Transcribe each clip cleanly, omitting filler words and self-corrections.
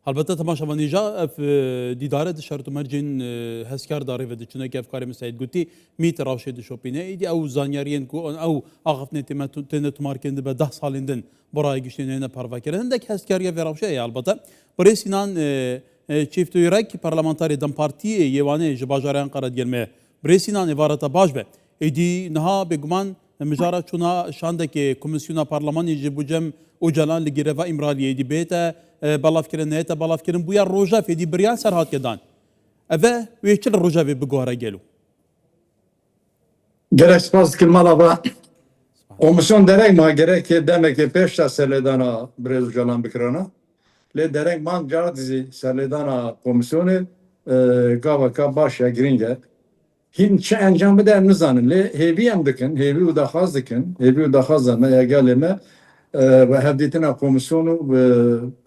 البته تماشاوانیجا اف دیداره دشارت مرجین هسکار داره و دچنه که افکار مسعود گوتی میت راوشه دشوپینه ایدی او زانیارین کو او آخفنه تمت مارکند به 10 سالندن برای گشتینه پروا کردن دک هسکاریا و راوشه البته برای سینان چیفت یورک پارلمانتاری دم پارتی یوانه جباجاران قرار گرمه برای سینان عبارت باش به ایدی نها بگمان مجارا چونا شاندک کمیسیونا پارلمانی جبوجم اوجلان لگیره و امرالیه دی بیت بالاف کردن نیت بالاف کردن بویا روجا فیدی بریان سرهات کردن اوه ویچل روجا وی بگوهره گلو Gerek spas kilmala va komisyon derek ma gerek demek ki peş ta seledana brez jalan bikrana le derek man jar dizi seledana komisyonu gava ka başa girince hin çe encam beder nizanın le hevi em dikin hevi u da khaz dikin hevi u da khazana ya geleme ve hevditina komisyonu ve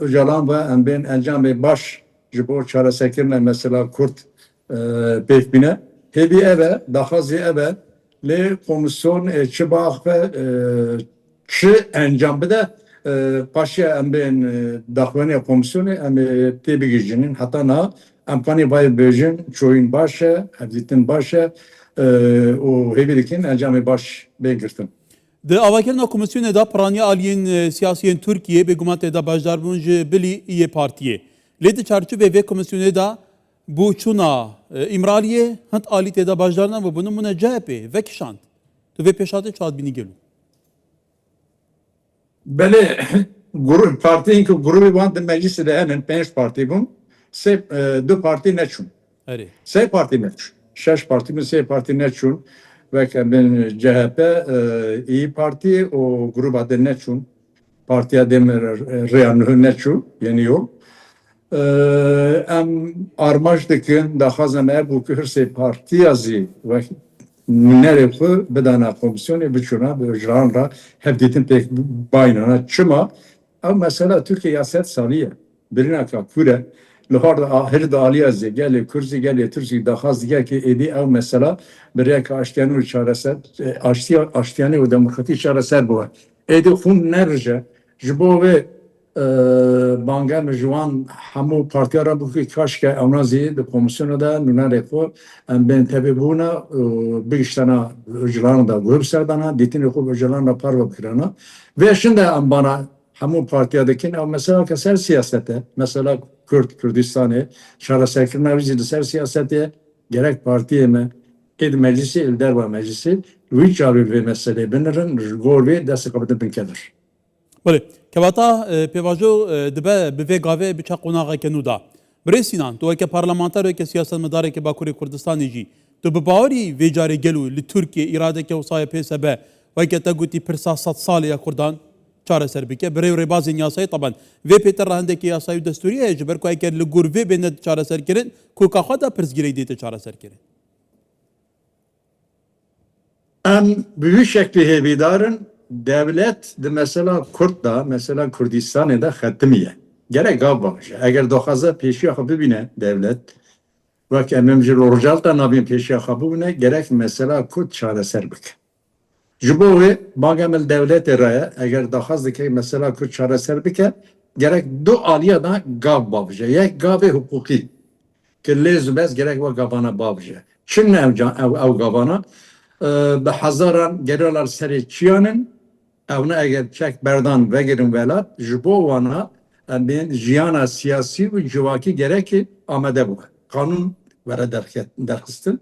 jalan ve em ben encam be baş jibor çare sekirne mesela kurt pekbine hevi eve da khazi eve le komisyon çıbak ve çı encam bede paşa em ben dakhvani komisyonu em tebigicinin hatta na em pani vay bejin çoyun başa hevditin başa o hevidikin encam baş begirtin. De avakerna komisyonu da pranya aliyen siyasiyen Türkiye be gumate da bajdarbunj bili iye partiye. Lede çarçı ve komisyonu da bu çuna imraliye hant alite da bajdarna ve bunun buna CHP ve kişant. Tu ve peşate çad bini gelu. Bele grup partinin ki grubu vandı meclisi de hemen 5 parti bun. Se du parti neçun. Eri. Se parti neçun. 6 parti mi se parti neçun. Ve ben CHP İyi Parti o gruba de neçun. Partiye demir reyanı neçun. Yeni yol. Em armajdikin da xazem bu kürse parti yazı ve nereye bedana komisyonu biçuna ve janra hevditin pek baynana çıma. Ama mesela Türkiye yaset saliye birine kakure لهارد آخر دالیه زگلی کرزی گلی ترسی دخواست دیگر که ایدی او مثلا برای که آشتیانی و چارسر آشتیانی و دموکراتی چارسر بود ایدی خون نرجه جبوه بانگر جوان همو پارتیا را بکی کاش که اونا زید کمیسیون دا نونه رکو بین تبی بونا بگشتنا اجلان دا گوب سردانا دیتین خوب اجلان را پر بکرانا و şimdi bana همو partiyadakini ama mesela keser siyasete mesela Kürdistan'ı çaresekir nevzili ser siyasete gerek partiye mi meclisi ilderva meclisi viçarül ve mesele binirin gorvi deste kapıda binkedir. Bale kevata pevajo dibe bive gave biça qonağa kenuda. Bresinan tu ke parlamenter ke siyaset medar ke Bakuri Kurdistan ji tu bi bawri vecare gelu li Türkiye irade ke usaya PSB ve ke taguti pirsa 100 saliye Kurdan çare serbike birey rebazin yasayı taban ve peter rahandeki yasayı desturiye ciber ko eker li gurve bende çare serkirin ku kaxada pirzgirey dete çare serkirin. Em büyük şekli hevidarın devlet de mesela Kurt'da mesela Kürdistan'da da xetmiye. Gerek gav bakış. Eğer dokaza peşi akabı bine devlet ve ememcil orjalta nabin peşi akabı bine gerek mesela Kürt çare serbike. Jibovi bagamel devlet raya eğer daha ki mesela Kürt çareser bike gerek do aliya da gav babje yek gavi hukuki ki lezbez gerek ve gavana babje şimdi ev gavana be hazaran geriler seri çiyanın evne eğer çek berdan vegerin velat jibovana ben jiyana siyasi ve civaki gerek ki amede bu kanun vere derkistin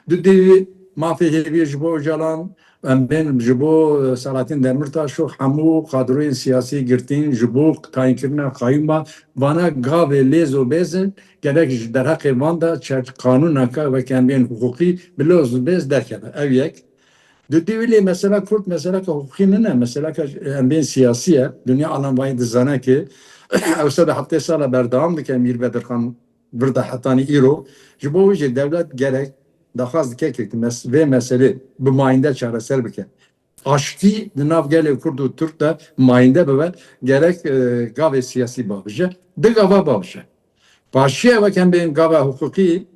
düdü mafya bir jibo jalan ben jibo Selahattin Demirtaş şu hamu kadroin siyasi girtin jibo tayin kirne kayma bana gave lezo bezin gerek derhak vanda çert kanun ve kendin hukuki biloz bez derken evyek düdüvili mesela Kürt mesela ki hukuki ne mesela ki ben siyasiye dünya alanvayı dizana ki evsada hafta sala berdamdı ki Emir Bedirhan burada hatani iro jibo devlet gerek daha dikkat ve mesele bu mayinde çareser bike. Aştı nav gele Kurdu Türk de mayinde bebe gerek gave siyasi babıca de gava babıca. Başıya bakın benim gava hukuki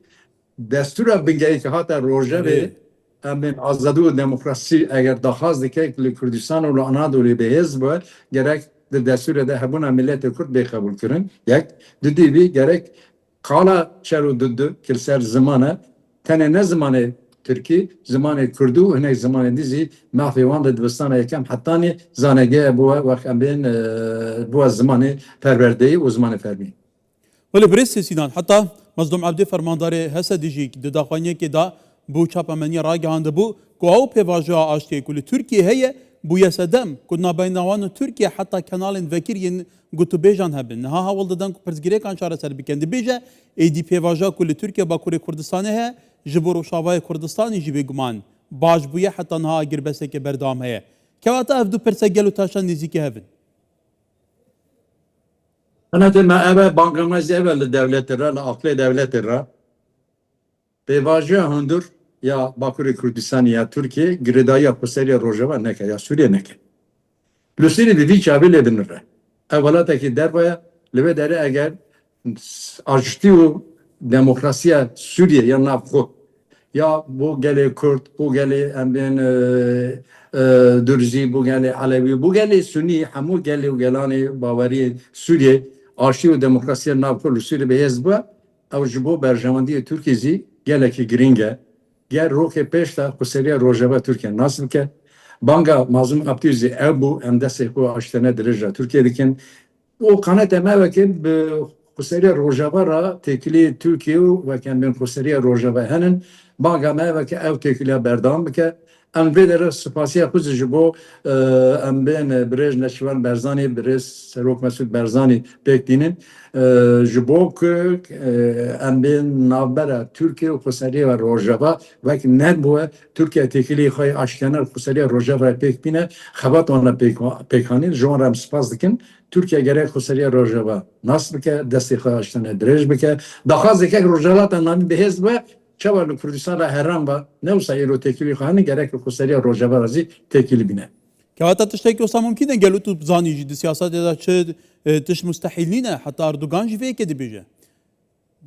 destura bingeyik hatta roja ve ben azadu demokrasi eğer daha dikkat Kürdistan ve Anadolu behez bu gerek destûrê de hebûna milletê Kurd bê qebûl kirin. Yek, du dîvî gerek qala çer dudu kilser zimane tenê ne zimanê Türkî, zimanê Kurdû hinek zimanê dizî mafê wan de dibistana yekem hetanî zanegeya bû wex em bên bû zimanê perwerdeyî û zimanê fermî. ولی برسی سینان حتی مظلوم عبدی فرمانداری هسه دیجی که داخوانی که دا بو چاپمنی راگه هنده بو که او پیواجه آشتی کلی ترکیه هیه بو یسدم که نابینوان ترکیه حتی kanalin vekirین گوتو بیجان هبن ها هاول دادن که پرزگیره کان چاره سر بکند بیجه ایدی پیواجه کلی ترکیه با کوری کردستانه هه جبور و شاوای کردستانی جی بگمان باش بویه حتی نها اگر بسه که بردام هیه که واتا افدو پرسگل و تاشان نزیکی هبن Ana ma eve bankamaz evvel devletler la akle devletler pevaja hundur ya Bakuri Kürdistan ya Türkiye gredaya kuseriya Rojava neke ya Suriye neke. Lusiri bir çabile binir. Evvelataki derbaya leve dere eğer ajtiu demokrasiya Suriye ya nafku ya bu gele Kürt bu gele embin Dürzi bu gele Alevi bu gele Sunni hamu gele gelani Bavari Suriye arşiv demokrasiya nafku Suriye beyazba ev jibo berjamandi Türkiye geleki gringe gel roke peşta kuseriya Rojava Türkiye nasıl ki Banga mazlum abdüzi ev bu hem de sehku aştene derece Türkiye'deki o kanat emevekin kuseriya Rojava ra tekili Türkiye ve kendin kuseriya Rojava henin banga meveki ev tekili berdam bike em vedere spasiya kuzici bu em ben Brej Neşvan Berzani Brej Serok Mesut Berzani beklinin jibo ki em ben navbera Türkiye kuseriya Rojava ve ne bu Türkiye tekili hay aşkenar kuseriya Rojava pekbine xabat ona pekhanin jonram spas dikin Türkiye gerek kuseriya Rojava nasıl ki destek aştene Drej bike daha zekek Rojava tanami behez ve Çavarlı Kürdistan'da herran var. Ne olsa yero tekili hanı gerek kuseriya Rojava razı tekili bine. که حتی تشتکی واسه ممکنه گلو تو بزانی جدی سیاست دا چه تش مستحیلینه حتی اردوغان جی فیک دی بیجه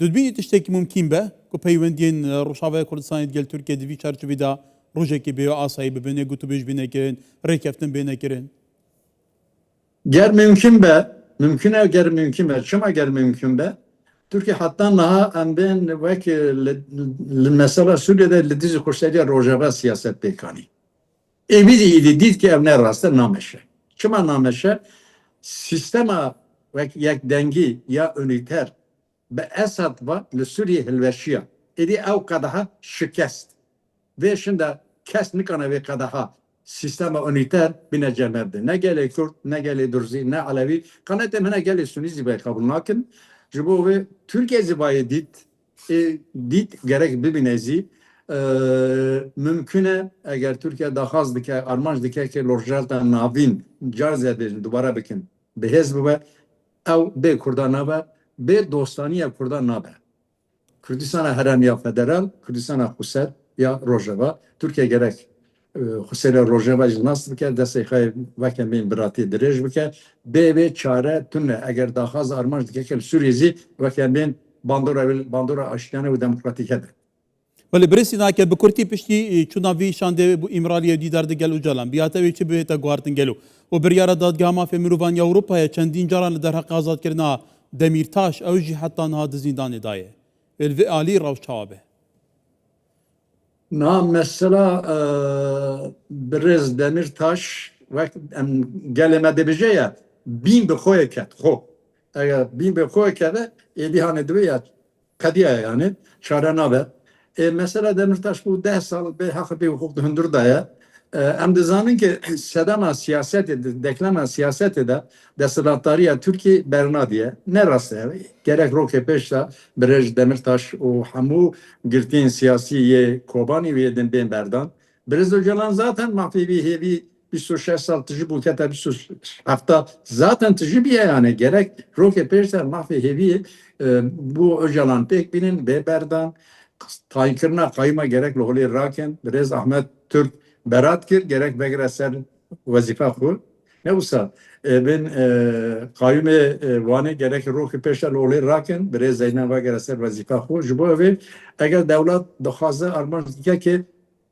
دبینی تشتکی ممکن به که پیوندین روشاوای کردستان گل ترکیه دی چارچوبی دا روزی که بیو آسایی ببینه گوتو بیج بینه کرن ریکفتن بینه کرن Ger mümkün be. Mümküne ger mümkün be. Çima ger mümkün be. Türkiye hatta naha em ben vek mesela Suriye'de lidizi kuseriya Rojava siyaset bekani. Evi idi dit ki evne rastı nameşe. Çima nameşe sistema ve yek dengi ya üniter be Esad va le Suriye hilveşiya. Edi ev kadaha şikest. Ve şimdi kes nikana ve kadaha sistema üniter bine cemerde. Ne gele Kürt, ne gele Dürzi, ne Alevi. Kanatem ne gele Sunni zibay kabul nakin. Jibo ve Türkiye zibayı dit gerek bibinezi mümküne eğer Türkiye daha az dike armanj dike ki lorjalta navin carz edin dubara bikin behez bu ev be Kurdana ve be dostaniye Kurdan be Kürdistan'a herem ya federal Kürdistan'a Huser ya Rojava Türkiye gerek Husser'e Rojava nasıl ki destekay vaken bin birati direj bike be çare tünne eğer daha az armanj dike ki Suriye vaken bin bandora aşkane ve demokratik eder. ولی برسی ناکه بکرتی پشتی چونا وی شانده بو امرالیه دیدار ده گلو جلان بیاته وی چه بهتا گوارتن گلو و بریاره دادگاه مافی مروان اروپا چندین جاران در حق آزاد کرنا دمیرتاش اوجی حتی نها زندان دایه الوی آلی روش چوابه Na mesela Brez Demirtaş ve geleme debije ya bin be koy ket ho. Eğer bin be koy kede edihane diye ya kadiye yani çare ve mesela Demirtaş bu 10 sal be hakkı bir hukuk hündür daya em de zanın ki sedama siyaset deklama siyaset de desalatariya Türkiye berna diye ne rastı gerek roke peşta Brej Demirtaş o hamu girtin siyasiye Kobani ve edin ben berdan Brez Öcalan zaten mahfibi hevi 26 sal tecrübe kata 26 hafta zaten tecrübe yani gerek roke peşta mahfi hevi bu Öcalan pek binin be berdan Taykırına kayma gerek lohli raken Brez Ahmet Türk berat kir gerek begre ser vazife xu ne olsa ben kayyume vane gerek ruhi peşte lohli raken Brez Zeynep ve gerek ser vazife xu jibo ev eğer devlet daxazı arman ki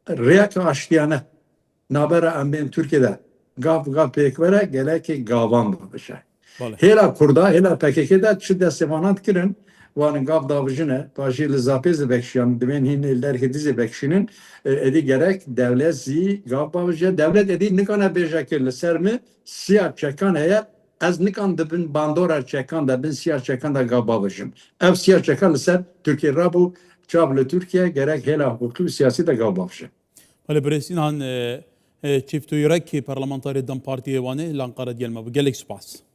reyak aştiyane nabera em ben Türkiye'de gav pekvere geleki gavan davışı. Bale. Hela Kurda, hela PKK'da çi destemanat kirin, van gav davıcına, başı lizapez bekşiyan, dimen hinler hedize bekşinin, edi gerek devlet zi gav davıcı, devlet edi nikana bejakirli sermi, siyah çekan heye, az nikan dibin bandora çekan da bin siyah çekan da gav davıcım. Ev siyah çekan ser, Türkiye rabu, çablı Türkiye gerek hela hukuklu siyasi de gav davıcı. Bale برسین هان چیفتو یرک پارلمانتاری دم پارتی وانه لانقاره دیل ما بگلک سپاس